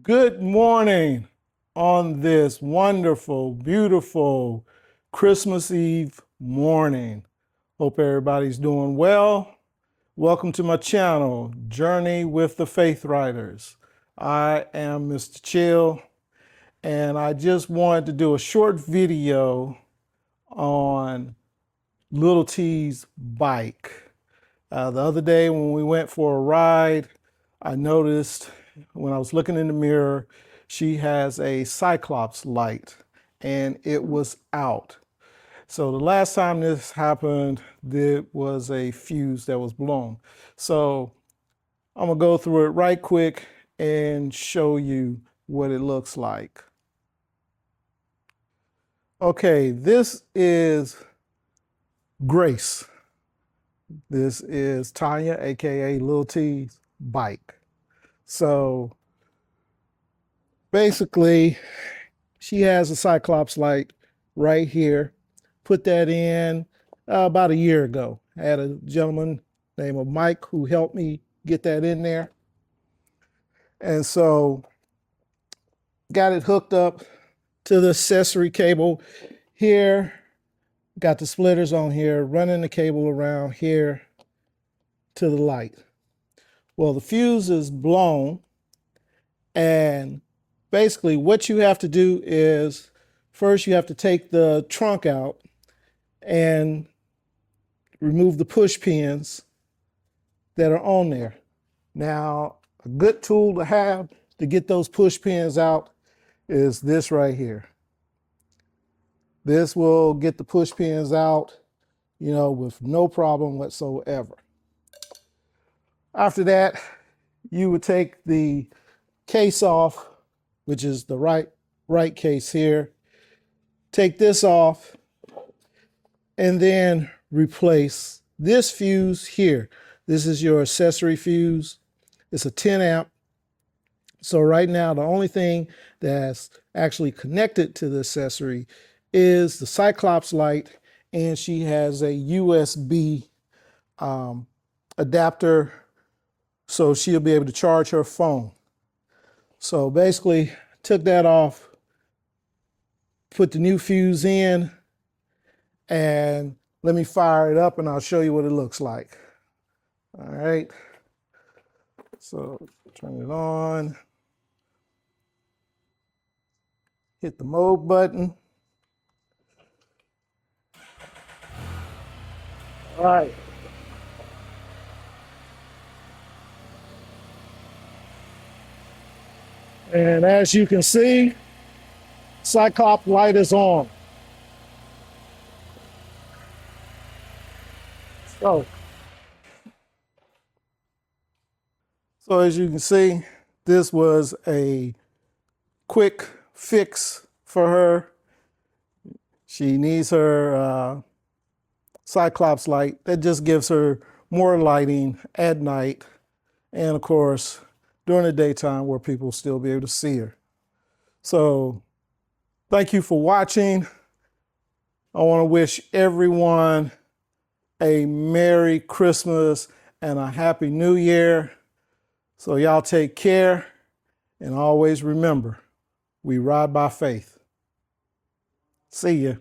Good morning on this wonderful, beautiful Christmas Eve morning. Hope everybody's doing well. Welcome to my channel, Journey with the Faith Writers. I am Mr. Chill, and I just wanted to do a short video on Little T's bike. The other day when we went for a ride, I noticed when I was looking in the mirror, she has a Cyclops light and it was out. So the last time this happened, there was a fuse that was blown. So I'm gonna go through it right quick and show you what it looks like. Okay, this is Grace. This is Tanya, AKA Lil T's bike. So basically, she has a Cyclops light right here. Put that in about a year ago. I had a gentleman named Mike who helped me get that in there. And so got it hooked up to the accessory cable here. Got the splitters on here, running the cable around here to the light. Well, the fuse is blown, and basically what you have to do is first you have to take the trunk out and remove the push pins that are on there. Now, a good tool to have to get those push pins out is this right here. This will get the push pins out, with no problem whatsoever. After that, you would take the case off, which is the right case here. Take this off and then replace this fuse here. This is your accessory fuse. It's a 10 amp. So right now, the only thing that's actually connected to the accessory is the Cyclops light, and she has a USB adapter, so she'll be able to charge her phone. So basically, took that off, put the new fuse in, and let me fire it up and I'll show you what it looks like. All right. So turn it on. Hit the mode button. All right. And as you can see, Cyclops light is on. So as you can see, this was a quick fix for her. She needs her Cyclops light. That just gives her more lighting at night, and of course, during the daytime where people will still be able to see her. So thank you for watching. I want to wish everyone a Merry Christmas and a Happy New Year. So y'all take care, and always remember, we ride by faith. See ya.